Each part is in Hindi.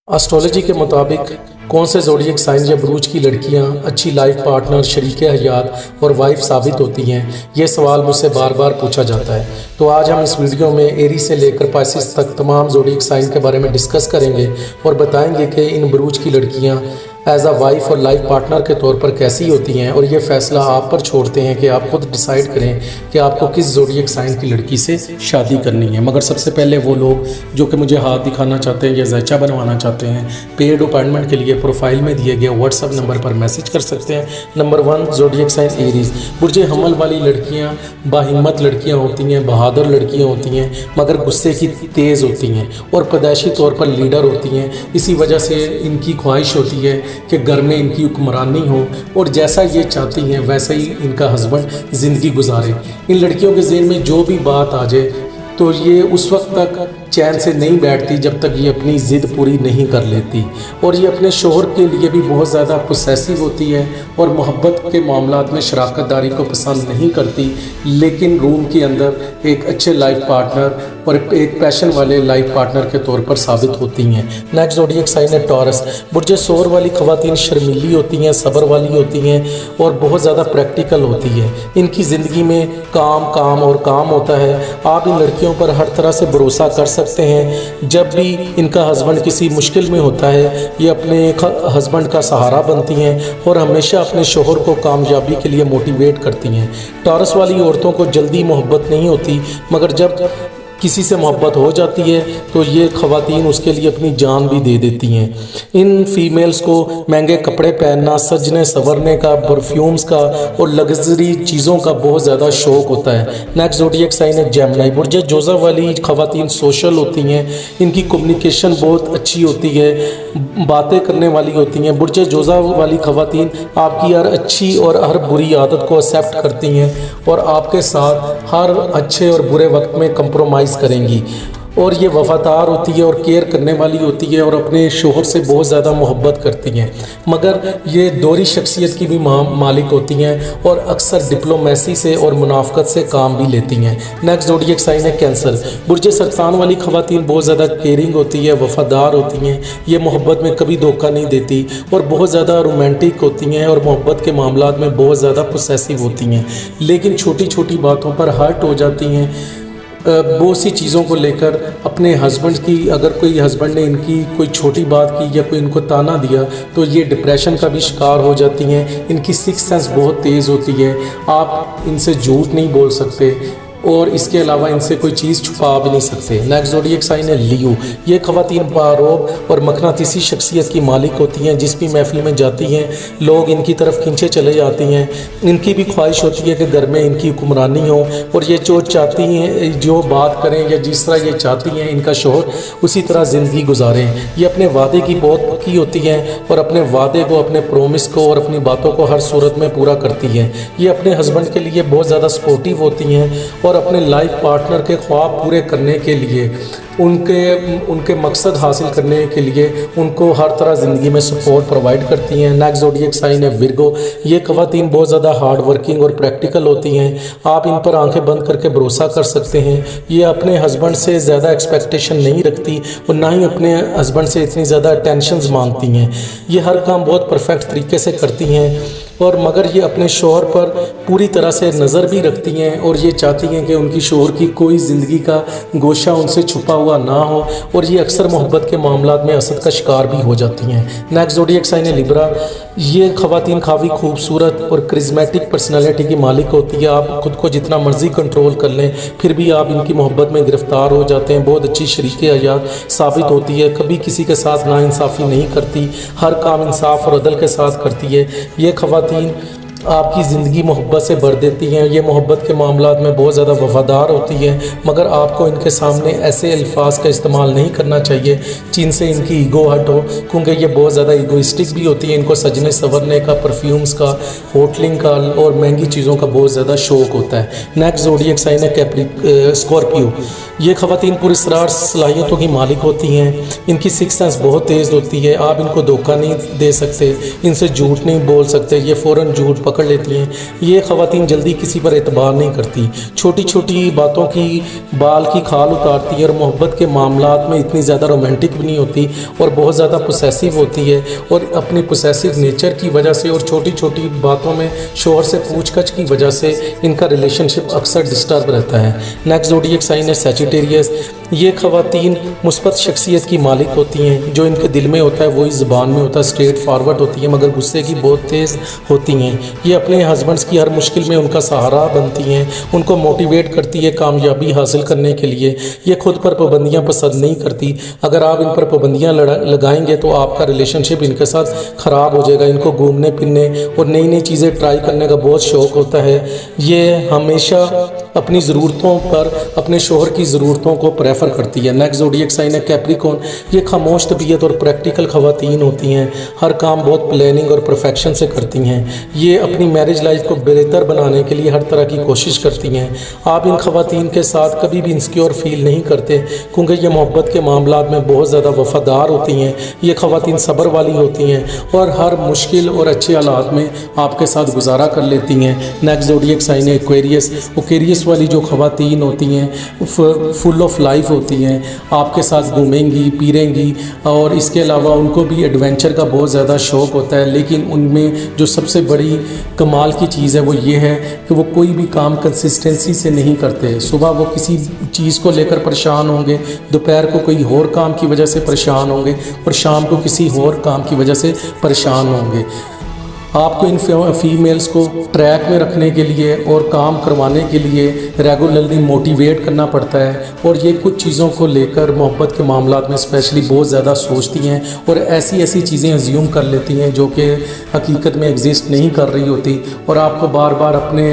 एस्ट्रोलॉजी के मुताबिक कौन से ज़ोडिएक साइन या बुरूज की लड़कियां अच्छी लाइफ पार्टनर, शरीके हयात और वाइफ साबित होती हैं? ये सवाल मुझसे बार बार पूछा जाता है। तो आज हम इस वीडियो में एरी से लेकर पाइसिस तक तमाम ज़ोडिएक साइन के बारे में डिस्कस करेंगे और बताएंगे कि इन बुरूज की लड़कियां एज अ वाइफ और लाइफ पार्टनर के तौर पर कैसी होती हैं, और ये फ़ैसला आप पर छोड़ते हैं कि आप खुद डिसाइड करें कि आपको किस ज़ोडिएक साइन की लड़की से शादी करनी है। मगर सबसे पहले वो लोग जो कि मुझे हाथ दिखाना चाहते हैं या ज़ैचा बनवाना चाहते हैं, पेड अपॉइंटमेंट के लिए प्रोफाइल में दिए गए व्हाट्सअप नंबर पर मैसेज कर सकते हैं। Number 1 zodiac sign Aries. बुर्ज हमल वाली लड़कियाँ बाहिम्मत लड़कियाँ होती हैं, बहादुर लड़कियाँ होती हैं, मगर गुस्से की तेज़ होती हैं और पैदाइशी तौर पर लीडर होती हैं। इसी वजह से इनकी ख्वाहिश होती है कि घर में इनकी हुक्मरानी हो और जैसा ये चाहती हैं वैसा ही इनका हस्बैंड ज़िंदगी गुजारे। इन लड़कियों के ज़हन में जो भी बात आ जाए तो ये उस वक्त तक चैन से नहीं बैठती जब तक ये अपनी ज़िद पूरी नहीं कर लेती, और ये अपने शोहर के लिए भी बहुत ज़्यादा पोसेसिव होती है और मोहब्बत के मामलात में शराकतदारी को पसंद नहीं करती, लेकिन रूम के अंदर एक अच्छे लाइफ पार्टनर और एक पैशन वाले लाइफ पार्टनर के तौर पर साबित होती हैं। नेक्स्ट ज़ोडिएक साइन है टॉरस। बुर्ज सौर वाली ख़वातीन शर्मीली होती हैं, सब्र वाली होती हैं और बहुत ज़्यादा प्रैक्टिकल होती है। इनकी ज़िंदगी में काम काम और काम होता है। आप इन लड़कियों पर हर तरह से भरोसा कर सकते हैं। जब भी इनका हस्बैंड किसी मुश्किल में होता है, ये अपने हस्बैंड का सहारा बनती हैं और हमेशा अपने शोहर को कामयाबी के लिए मोटिवेट करती हैं। टॉरस वाली औरतों को जल्दी मोहब्बत नहीं होती, मगर जब किसी से मोहब्बत हो जाती है तो ये ख़वातीन उसके लिए अपनी जान भी दे देती हैं। इन फीमेल्स को महंगे कपड़े पहनना, सजने संवरने का, परफ्यूम्स का और लग्जरी चीज़ों का बहुत ज़्यादा शौक़ होता है। नेक्स्ट ज़ोडिएक साइन है जेमिनी। बुर्ज जोज़ा वाली ख़वातीन सोशल होती हैं, इनकी कम्युनिकेशन बहुत अच्छी होती है, बातें करने वाली होती हैं। बुर्ज जोज़ा वाली ख़वातीन आपकी हर अच्छी और हर बुरी आदत को एक्सेप्ट करती हैं और आपके साथ हर अच्छे और बुरे वक्त में कंप्रोमाइज़ करेंगी, और ये वफादार होती है और केयर करने वाली होती है और अपने शोहर से बहुत ज़्यादा मोहब्बत करती हैं, मगर ये दोहरी शख्सियत की भी मालिक होती हैं और अक्सर डिप्लोमेसी से और मुनाफ़कत से काम भी लेती हैं। नेक्स्ट ज़ोडिएक साइन है कैंसर। बुर्ज सरतान वाली ख़वातीन बहुत ज़्यादा केयरिंग होती है, वफादार होती हैं, ये मोहब्बत में कभी धोखा नहीं देती और बहुत ज़्यादा रोमांटिक होती हैं और मोहब्बत के मामलात में बहुत ज़्यादा पोसेसिव होती हैं, लेकिन छोटी छोटी बातों पर हर्ट हो जाती हैं। बहुत सी चीज़ों को लेकर अपने हस्बैंड की, अगर कोई हस्बैंड ने इनकी कोई छोटी बात की या कोई इनको ताना दिया तो ये डिप्रेशन का भी शिकार हो जाती हैं। इनकी सिक्स सेंस बहुत तेज़ होती है, आप इनसे झूठ नहीं बोल सकते और इसके अलावा इनसे कोई चीज़ छुपा भी नहीं सकते। नेक्स्ट ज़ोडिएक साइन है लियो। ये ख़वातीन बारोब और मकनातीसी शख्सियत की मालिक होती हैं, जिस भी महफिल में जाती हैं लोग इनकी तरफ खींचे चले जाती हैं। इनकी भी ख्वाहिश होती है कि घर में इनकी हुक्मरानी हो और ये जो चाहती हैं, जो बात करें या जिस तरह ये चाहती हैं इनका शोहर उसी तरह ज़िंदगी गुजारें। ये अपने वादे की बहुत पक्की होती हैं और अपने वादे को, अपने प्रोमिस को और अपनी बातों को हर सूरत में पूरा करती हैं। ये अपने हस्बैंड के लिए बहुत ज़्यादा सपोर्टिव होती हैं और अपने लाइफ पार्टनर के ख्वाब पूरे करने के लिए, उनके मकसद हासिल करने के लिए उनको हर तरह ज़िंदगी में सपोर्ट प्रोवाइड करती हैं। नेक्स्ट ज़ोडिएक साइन है विर्गो। ये ख़वातीन बहुत ज़्यादा हार्ड वर्किंग और प्रैक्टिकल होती हैं, आप इन पर आंखें बंद करके भरोसा कर सकते हैं। ये अपने हस्बैंड से ज़्यादा एक्सपेक्टेशन नहीं रखती और ना ही अपने हस्बैंड से इतनी ज़्यादा अटेंशंस मांगती हैं। ये हर काम बहुत परफेक्ट तरीके से करती हैं और मगर ये अपने शोहर पर पूरी तरह से नज़र भी रखती हैं और ये चाहती हैं कि उनकी शोहर की कोई ज़िंदगी का गोशा उनसे छुपा हुआ ना हो, और ये अक्सर मोहब्बत के मामलात में हसद का शिकार भी हो जाती हैं। नेक्स्ट ज़ोडिएक साइन है लिब्रा। ये ख़वातीन काफ़ी खूबसूरत और करिश्मेटिक पर्सनैलिटी की मालिक होती है। आप खुद को जितना मर्जी कंट्रोल कर लें फिर भी आप इनकी मोहब्बत में गिरफ़्तार हो जाते हैं। बहुत अच्छी शरीके हयात साबित होती है, कभी किसी के साथ नाइंसाफ़ी नहीं करती, हर काम इंसाफ और अदल के साथ करती है। ये ख़वातीन आपकी ज़िंदगी मोहब्बत से भर देती हैं। ये मोहब्बत के मामलात में बहुत ज़्यादा वफादार होती हैं, मगर आपको इनके सामने ऐसे अल्फाज का इस्तेमाल नहीं करना चाहिए जिनसे इनकी ईगो हर्ट हो, क्योंकि ये बहुत ज़्यादा ईगोइस्टिक भी होती हैं। इनको सजने संवरने का, परफ्यूम्स का, होटलिंग का और महंगी चीज़ों का बहुत ज़्यादा शौक़ होता है। नेक्स्ट ज़ोडिएक साइन है स्कॉर्पियो। ये ख़वातीन पुरस्रार सलाहियतों की मालिक होती हैं। इनकी सिक्स सेंस बहुत तेज़ होती है। आप इनको धोखा नहीं दे सकते, इनसे झूठ नहीं बोल सकते, ये फ़ौरन झूठ पकड़ लेती हैं। ये ख़वातीन जल्दी किसी पर एतबार नहीं करती, छोटी छोटी बातों की बाल की खाल उतारती है और मोहब्बत के मामलात में इतनी ज़्यादा रोमांटिक भी नहीं होती और बहुत ज़्यादा पोसेसिव होती है। और अपनी पोसेसिव नेचर की वजह से और छोटी छोटी बातों में शोहर से पूछगछ की वजह से इनका रिलेशनशिप अक्सर डिस्टर्ब रहता है। नेक्स्ट ज़ोडिएक साइन है सैजिटेरियस। ये ख़वातीन मुस्बत शख्सियत की मालिक होती हैं। जो इनके दिल में होता है वही ज़ुबान में होता है, स्ट्रेट फॉरवर्ड होती हैं मगर गुस्से की बहुत तेज़ होती हैं। ये अपने हस्बैंड्स की हर मुश्किल में उनका सहारा बनती हैं, उनको मोटिवेट करती है कामयाबी हासिल करने के लिए। ये खुद पर पाबंदियाँ पसंद नहीं करती। अगर आप इन पर पाबंदियाँ लगाएंगे तो आपका रिलेशनशिप इनके साथ ख़राब हो जाएगा। इनको घूमने फिरने और नई नई चीज़ें ट्राई करने का बहुत शौक़ होता है। ये हमेशा अपनी ज़रूरतों पर अपने शोहर की ज़रूरतों को प्रेफर करती है। नेक्स्ट ज़ोडिएक साइन है कैप्रिकॉर्न। ये खामोश तबीयत और प्रैक्टिकल ख़वातीन होती हैं। हर काम बहुत प्लानिंग और परफेक्शन से करती हैं। ये अपनी मैरिज लाइफ को बेहतर बनाने के लिए हर तरह की कोशिश करती हैं। आप इन ख़वातीन के साथ कभी भी इंसिक्योर फील नहीं करते क्योंकि ये मोहब्बत के मामलात में बहुत ज़्यादा वफ़ादार होती हैं। ये ख़वातीन सब्र वाली होती हैं और हर मुश्किल और अच्छे हालात में आपके साथ गुजारा कर लेती हैं। नेक्स्ट ज़ोडिएक साइन है एक्वेरियस। एक्वेरियस वाली जो ख़वातीन होती हैं फुल ऑफ लाइफ होती हैं, आपके साथ घूमेंगी फिरेंगी और इसके अलावा उनको भी एडवेंचर का बहुत ज़्यादा शौक़ होता है। लेकिन उनमें जो सबसे बड़ी कमाल की चीज़ है वो ये है कि वो कोई भी काम कंसिस्टेंसी से नहीं करते। सुबह वो किसी चीज़ को लेकर परेशान होंगे, दोपहर को कोई और काम की वजह से परेशान होंगे और शाम को किसी और काम की वजह से परेशान होंगे। आपको इन फीमेल्स को ट्रैक में रखने के लिए और काम करवाने के लिए रेगुलरली मोटिवेट करना पड़ता है। और ये कुछ चीज़ों को लेकर मोहब्बत के मामलात में स्पेशली बहुत ज़्यादा सोचती हैं और ऐसी ऐसी चीज़ें अज्यूम कर लेती हैं जो कि हकीकत में एग्जिस्ट नहीं कर रही होती। और आपको बार बार अपने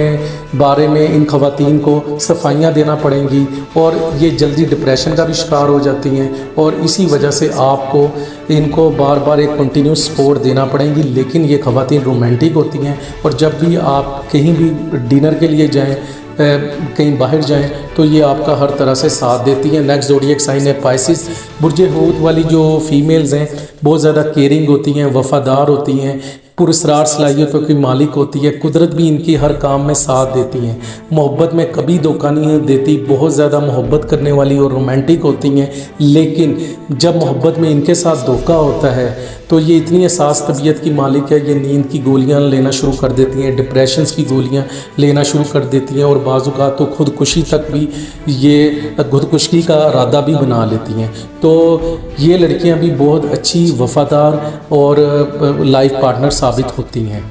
बारे में इन ख़वातीन को सफाइयाँ देना पड़ेंगी और ये जल्दी डिप्रेशन का भी शिकार हो जाती हैं। और इसी वजह से आपको इनको बार बार एक कंटिन्यूस सपोर्ट देना पड़ेंगी। लेकिन ये ख़वातीन रोमांटिक होती हैं और जब भी आप कहीं भी डिनर के लिए जाएं, कहीं बाहर जाएं तो ये आपका हर तरह से साथ देती हैं। नेक्स्ट ज़ोडिएक साइन है पाइसिस। बुर्ज हूत वाली जो फीमेल्स हैं बहुत ज़्यादा केयरिंग होती हैं, वफ़ादार होती हैं, पुरस्रार सलाहियतों की मालिक होती है। कुदरत भी इनकी हर काम में साथ देती हैं। मोहब्बत में कभी धोखा नहीं देती, बहुत ज़्यादा मोहब्बत करने वाली और रोमांटिक होती हैं। लेकिन जब मोहब्बत में इनके साथ धोखा होता है तो ये इतनी एहसास तबीयत की मालिक है, ये नींद की गोलियां लेना शुरू कर देती हैं, डिप्रेशंस की गोलियां लेना शुरू कर देती हैं और बाज़-औक़ात तो खुदकुशी तक भी ये खुदकुशी का इरादा भी बना लेती हैं। तो ये लड़कियां भी बहुत अच्छी वफ़ादार और लाइफ पार्टनर साबित होती हैं।